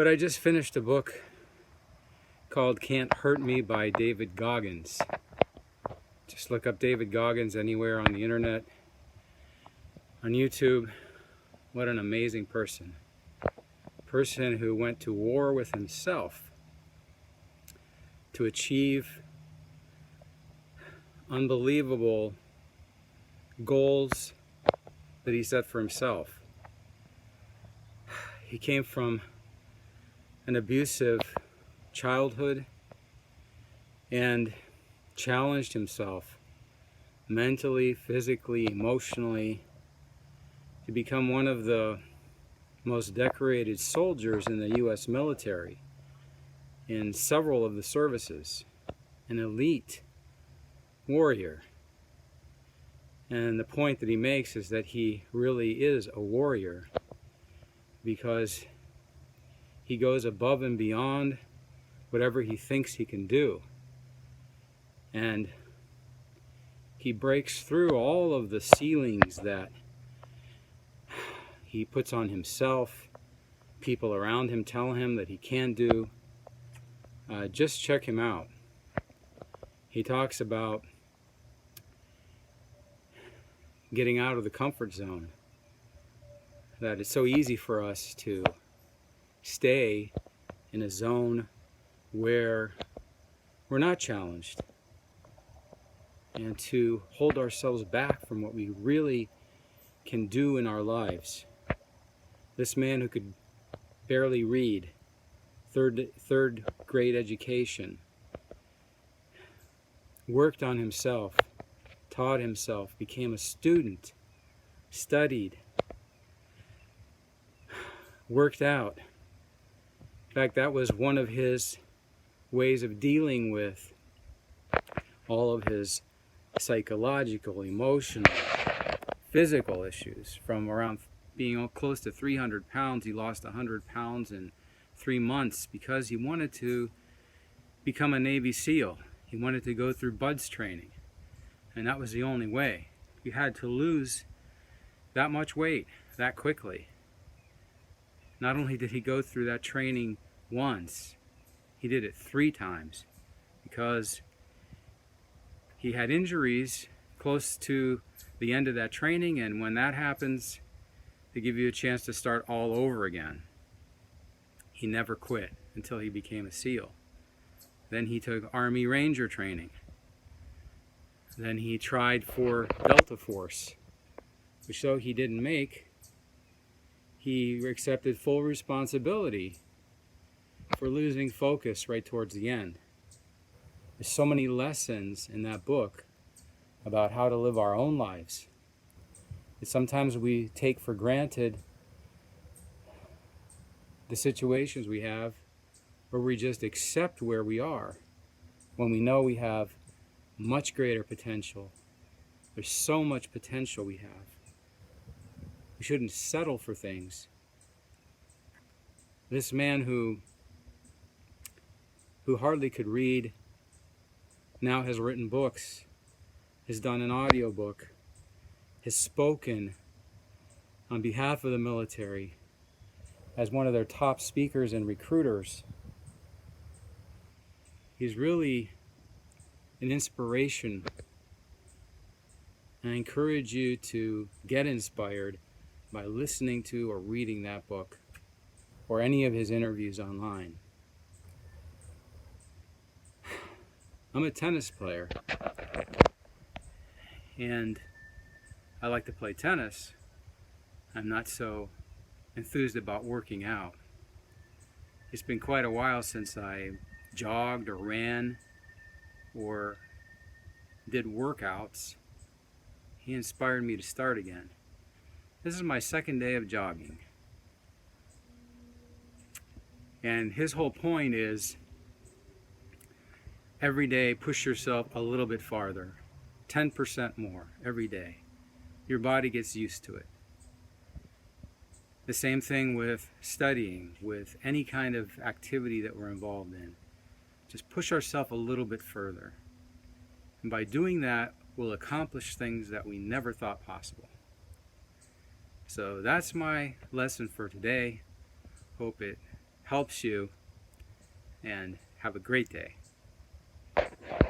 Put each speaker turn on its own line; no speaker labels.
But I just finished a book called Can't Hurt Me by David Goggins. Just look up David Goggins anywhere on the internet, on YouTube. What an amazing person. A person who went to war with himself to achieve unbelievable goals that he set for himself. He came from an abusive childhood and challenged himself mentally, physically, emotionally to become one of the most decorated soldiers in the U.S. military in several of the services, an elite warrior. And the point that he makes is that he really is a warrior because he goes above and beyond whatever he thinks he can do. And he breaks through all of the ceilings that he puts on himself, people around him tell him that he can't do. Just check him out. He talks about getting out of the comfort zone. That it's so easy for us to stay in a zone where we're not challenged and to hold ourselves back from what we really can do in our lives. This man who could barely read, third grade education, worked on himself, taught himself, became a student, studied, worked out. In fact, that was one of his ways of dealing with all of his psychological, emotional, physical issues. From around being close to 300 pounds, he lost 100 pounds in 3 months because he wanted to become a Navy SEAL. He wanted to go through BUDS training, and that was the only way. He had to lose that much weight that quickly. Not only did he go through that training once, he did it 3 times because he had injuries close to the end of that training, and when that happens, they give you a chance to start all over again. He never quit until he became a SEAL. Then he took Army Ranger training. Then he tried for Delta Force, which though he didn't make, he accepted full responsibility for losing focus right towards the end. There's so many lessons in that book about how to live our own lives. And sometimes we take for granted the situations we have, or we just accept where we are when we know we have much greater potential. There's so much potential we have. We shouldn't settle for things. This man who hardly could read now has written books, has done an audiobook, has spoken on behalf of the military as one of their top speakers and recruiters. He's really an inspiration. And I encourage you to get inspired by listening to or reading that book or any of his interviews online. I'm a tennis player, and I like to play tennis. I'm not so enthused about working out. It's been quite a while since I jogged or ran or did workouts. He inspired me to start again. This is my 2nd day of jogging. And his whole point is every day push yourself a little bit farther, 10% more every day. Your body gets used to it. The same thing with studying, with any kind of activity that we're involved in. Just push ourselves a little bit further. And by doing that, we'll accomplish things that we never thought possible. So that's my lesson for today. Hope it helps you, and have a great day.